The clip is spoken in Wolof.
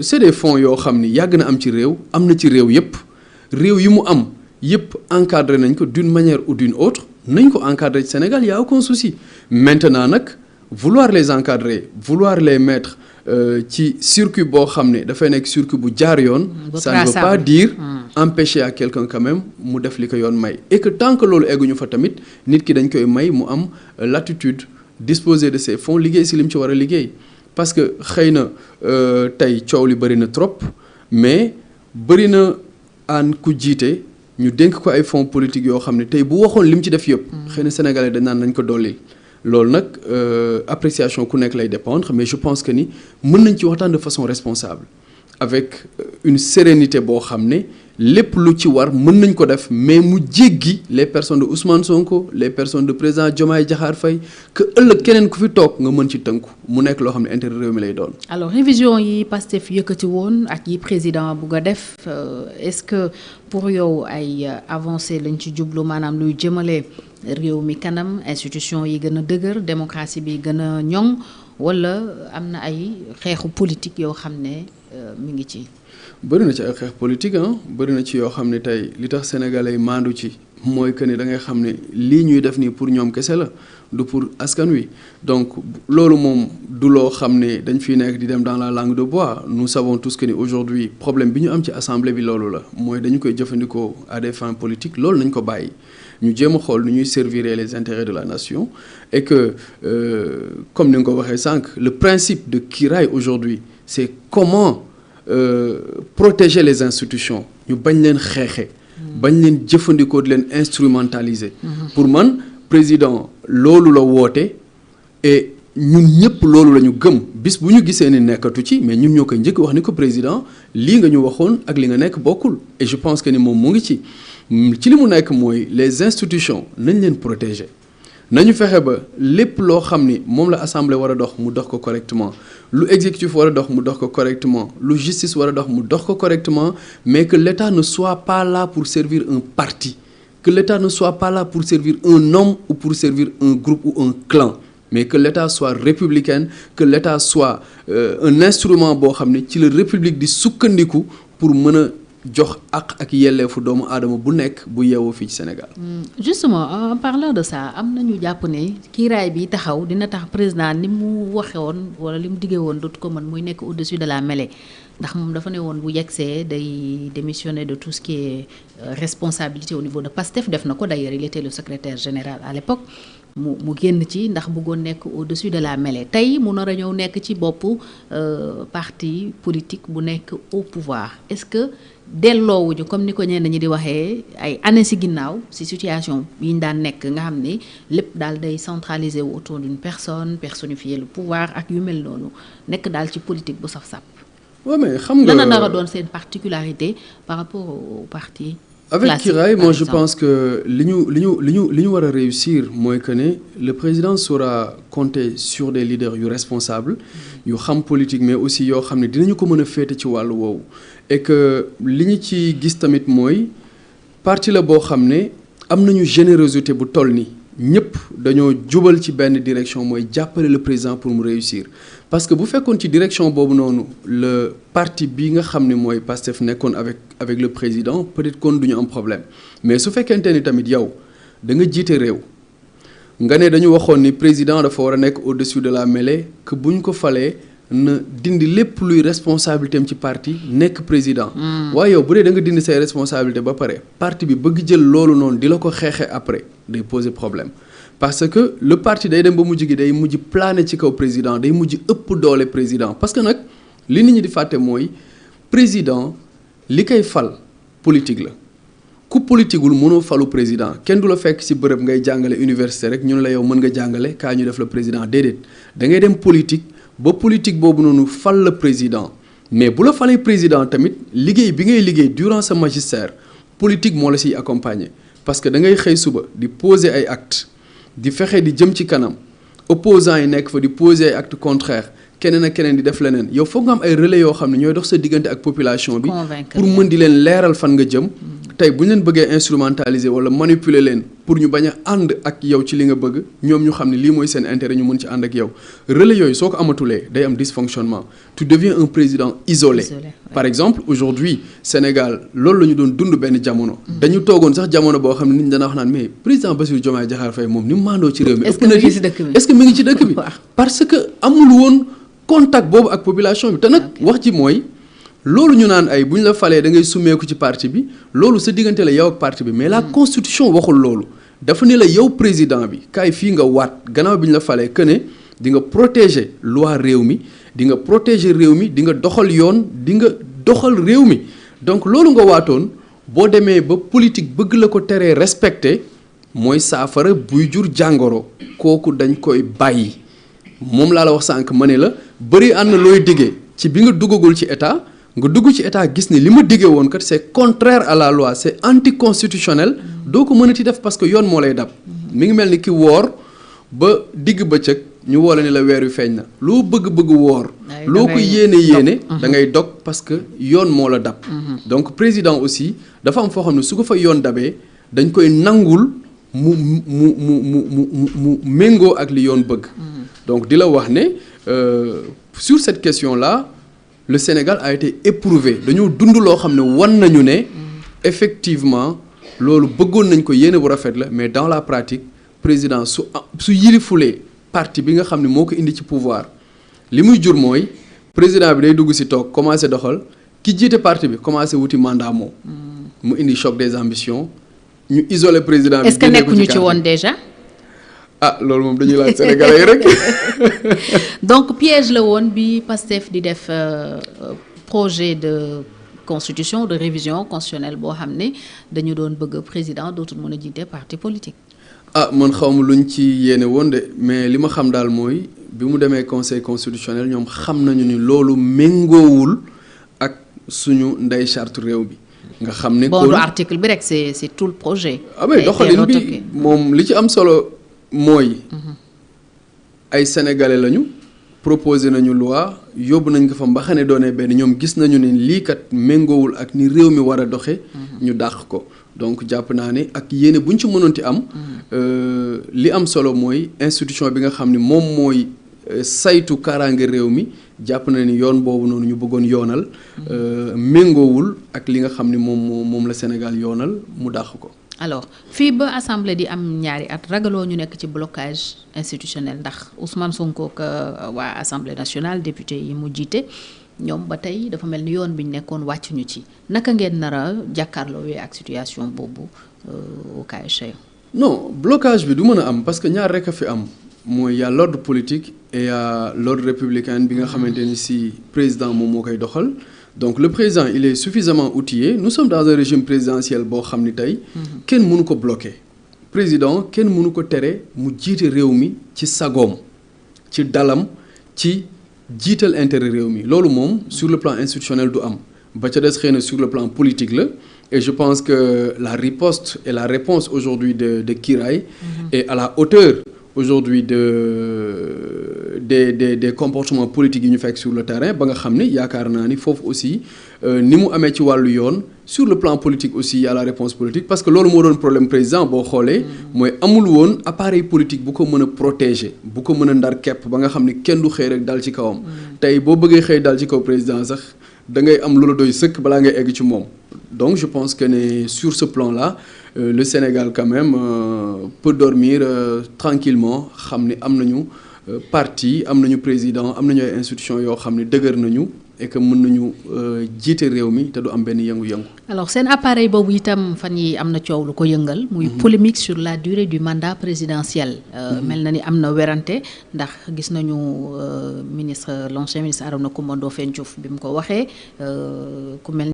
c'est des fonds yoo xam ni yàgg na am ci réew am na ci réew yëpp réew yi mu am yëpp encadré nañ ko d'une manière ou d'une autre nañ ko encadré ci Sénégal y a aucun souci maintenant nag vouloir les encadrer vouloir les mettre ci circuit boo xam ne dafay nekk circuit bu jaar yoon ça ne veut pas dire empêcher à quelqu'un quand même mu def li ko yoon may et que tant que loolu egguñu fa tamit nit ki dañ koy may mu am l'attitude disposer de ces fonds liggéey si li mu ci war a liggéey parce que xëy na tey coow li bëri na trop mais bëri na aan ku jiite ñu dénk ko ay fonds politiques yoo xam ne tey bu waxoon li mu ci def yëpp xëy na sénégalais dañ naan nañ ko dolli loolu nag appréciation ku nekk lay dépendre mais je pense que ni mën nañ ci waxtaan de façon responsable avec une sérénité boo xam ne lépp lu ci war mën nañ ko def mais mu jéggi les personnes de Ousmane Sonko les personnes de président Diomaye Diakhar Faye que ëllëg keneen ku fi toog nga mën ci tënku mu nekk loo xam ne intérêt réew mi lay doon. alors révision yi Pastef yëkkati woon ak yi président bugg a def est-ce que pour yow ay avancées lañ ci jublu maanaam luy jëmale réew mi kanam institution yi gën a dëgër démocratie bi gën a ñoŋ wala am na ay xeexu politique yoo xam ne mi ngi ci. bëri na ci ay xeex politique bëri na ci yoo xam ne tey li tax sénégalais maandu ci mooy que ni da ngay xam ne lii ñuy def nii pour ñoom kese la du pour askan wi donc loolu moom du loo xam ne dañ fiy nekk di dem dans la langue de bois nous savons tous que ni aujourd'hui problème bi ñu am ci assemblée bi loolu la mooy dañu koy jëfandikoo à des fins politiques loolu nañ ko bàyyi ñu jéem a xool nu ñuy servir les intérêts de la nation et que comme ni nga ko waxee sànq le principe de kiiraay aujourd'hui c'est comment protéger les institutions ñu bañ leen xeexe bañ leen jëfandikoo di leen instrumentaliser pour man président loolu la woote et ñun ñëpp loolu la ñu gëm bis bu ñu gisee ni nekkatu ci mais ñun ñoo koy njëkk wax ni ko président lii nga ñu waxoon ak li nga nekk bokkul et je pense que ni moom mu ngi ci li mu nekk mooy les institutions nañ leen protéger nañu fexe ba lépp loo xam ni moom la assemblée war a dox mu dox ko correctement lu exécutif war a dox mu dox ko correctement lu justice war a dox mu dox ko correctement mais que l'État ne soit pas là pour servir un parti que l'État ne soit pas là pour servir un homme ou pour servir un groupe ou un clan mais que l'État soit républicain que l'État soit un instrument boo xam ne ci la république di sukkandiku pour mën a jox ak yelleefu doomu aadama bu nekk bu yeewoo fii ci Sénégal. justement en parlant de ça am nañu jàpp ne kiiraay bi taxaw dina tax président ni mu waxe woon wala li mu diggee woon dootu ko mën muy nekk au-dessus de la mêlée ndax moom dafa ne woon bu yegsee day démissionner de tout ce qui est responsabilité au niveau de PASTEF def na ko d'ailleurs il était le secrétaire général à l'époque mu génn ci ndax bëggoon nekk au-dessus de la mêlée tey mu nar a ñëw nekk ci boppu parti politique bu nekk au pouvoir est-ce que delloowuñu comme ni ko ñenn ñi di waxee ay années ci ginnaaw ci situation yi ñu daan nekk nga xam ne lépp daal day centraliser wu autour d'une personne personnifier le pouvoir ak yu mel noonu nekk daal ci politique bu saf-saf. waaw mais xam nga lan la nar a doon seen particularité par rapport au parti. avec Kiraay moi je pense que li ñu war a réussir mooy que ne le président saura compter sur des leaders yu responsables yu xam politique mais aussi yoo xam ne dinañu ko mën a féete ci wàllu woowu et que li ñu ci gis tamit mooy parti la boo xam ne am nañu générosité bu toll ni ñëpp dañoo jubal ci benn direction mooy jàppale le président pour mu réussir parce que bu fekkoon ci direction boobu noonu le parti bi nga xam ne mooy PASTEF nekkoon avec le président peut-être kon du ñu am problème mais su fekkente ni tamit yow da nga jiite réew nga ne dañu waxoon ni président dafa war a nekk au-dessus de la mêlée que bu ñu ko falee na dindi lépp luy responsabilité am ci parti nekk président waaye yow bu dee da nga dindi say responsabilité ba pare parti bi bëgg jël loolu noonu di la ko xeexee après day poser problème parce que le parti day dem ba mujj gi day mujj planer ci kaw président day mujj ëpp doole président parce que nag li nit ñi di fàtte mooy président li koy fal politique la ku politiqueul mënoo falu président kenn du la fekk ci bërëb ngay jàngale université rek ñu ne la yow mën nga jàngale kaa ñu def la président déedéet da ngay dem politique ba politique boobu noonu fal la président mais bu la falee président tamit liggéey bi ngay liggéey durant sa magistère politique moo la ciy accompagner parce que da ngay xëy suba di poser ay actes di fexe di jëm ci kanam opposants yi nekk fa di poser ay actes contraires keneen ak keneen di def leneen yow foog nga am ay relais yoo xam ne ñooy dox sa diggante ak population bi pour mën di leen leeral fan nga jëm tey bu ñu leen bëggee instrumentaliser wala manipuler leen pour ñu bañ a ànd ak yow ci li nga bëgg ñoom ñu xam ne lii mooy seen intérêt ñu mën ci ànd ak yow relais yooyu soo ko amatulee day am dysfonctionnement tu deviens un président isolé par exemple aujourd'hui Sénégal loolu la ñu doon dund benn jamono dañu toogoon sax jamono boo xam ne nit ñi dana wax naan mais président Bassirou Diomaye Diakhar Faye moom ni mu maandoo ci réew mi est-ce que mi ngi ci dëkk bi parce que amul woon contact boobu ak population bi te nag wax ji mooy loolu ñu naan ay bu ñu la falee da ngay summeeku ci parti bi loolu sa diggante la yow ak parti bi mais la constitution waxul loolu dafa ne la yow président bi kaay fii nga waat gannaaw bi ñu la falee que ne di nga protéger loi réew mi di nga protéger réew mi di nga doxal yoon di nga doxal réew mi donc loolu nga waatoon boo demee ba politique bëgg la ko teree respecté mooy saafara buy jur jàngoro kooku dañ koy bàyyi moom laa la wax sànq ma ne la bëri ànd na looy diggee ci bi nga duggagul ci état nga dugg ci état gis ne li ma diggee woon kat c'est contraire à la loi c'est anticonstitutionnel doo ko mënati def parce que yoon moo lay dab mi ngi mel ni ki woor ba digg bëccëg ñu woo la ni la weer wi feeñ na loo bëgg-bëgg woor loo ko yéene da ngay dog parce que yoon moo la dab donc président aussi dafa am foo xam ne su ko fa yoon dabee dañ koy nangul mu méngoo ak li yoon bëgg donc di la wax ne sur cette question là le Sénégal a été éprouvé dañoo dund loo xam ne wan nañu ne effectivement loolu bëggoon nañ ko yéene bu rafet la mais dans la pratique président su yilifulee parti bi nga xam ne moo ko indi ci pouvoir li muy jur mooy président bi day dugg si toog commencé doxal ki jiite parti bi commencé wuti mandat moom mu indi choc des ambitions ñu isolé président bi. est-ce que nekkuñu ci woon déjà. ah loolu moom dañuy laaj Sénégalais yi rek. donc piège la woon bi Pastef di def projet de constitution de révision constitutionnelle boo xam ne dañu doon bëgg président dootul mën a jiite parti politique. ah man xawma luñ ci yéene woon de mais li ma xam daal mooy bi mu demee conseil constitutionnel ñoom xam nañu ni loolu méngoowul ak suñu ndey charte réew bi. nga xam ne bon du article bi rek c'est tout le projet. ah mais doxalin bi moom li ci am solo. mooy ay sénégalais lañu proposé nañu loi yóbbu nañ ko fa mbaxane doone benn ñoom gis nañu ne lii kat méngoowul ak ni réew mi war a doxe ñu dàq ko donc jàpp naa ne ak yéene bu ñu ci mënoon ti am li am solo mooy institution bi nga xam ne moom mooy saytu kaaraange réew mi jàpp na ni yoon boobu noonu ñu bëggoon yoonal méngoowul ak li nga xam ne moom la Sénégal yoonal mu dàq ko. alors fii ba assemblée di am ñaari at ragaloo ñu nekk ci blocage institutionnel ndax Ousmane Sonko ak waa assemblée nationale député yi mu jiite ñoom ba tey dafa mel ni yoon bi ñu nekkoon wàccuñu ci naka ngeen nar a jàkkaarloowee ak situation boobu au cas échéant. non blocage bi du mën a am parce que ñaar rek a fi am mooy y a l'ordre politique et y a l'ordre républicain bi nga xamante ni si président moom moo koy doxal. donc le président il est suffisamment outillé nous sommes dans un régime présidentiel boo xam ni tey kenn mënu ko bloquer président kenn mënu ko tere mu jiite réew mi ci sagoom ci dalam ci jiital intérêt réew mi loolu moom sur le plan institutionnel du am ba ca des xëy na sur le plan politique la et je pense que la riposte et la réponse aujourd'hui de Kiraay est à la hauteur aujourd'hui des comportements politiques yi ñu fekk sur le terrain ba nga xam ni yaakaar naa ni foofu aussi ni mu amee ci wàllu yoon sur le plan politique aussi y a la réponse politique parce que loolu moo doon problème président boo xoolee mooy amul woon appareil politique bu ko mën a protéger bu ko mën a ndar kepp ba nga xam ni kenn du xëy rek dal ci kawam tey boo bëggee xëy dal ci kaw président sax da ngay am lu la doy sëkk balaa ngay egg ci moom donc je pense que ne sur ce plan là le Sénégal quand même peut dormir tranquillement xam ne am nañu parti am nañu président am nañu ay institutions yoo xam ne dëgër nañu et que mën nañu jiite réew mi te du am benn yëngu-yëngu. alors seen appareil boobu itam fan yi am na coow lu ko yëngal. muy polémique sur la durée du mandat présidentiel. mel na ni am na werante ndax gis nañu l'ancien ministre Arona Coumba Ndoffène Diouf bi mu ko waxee ku mel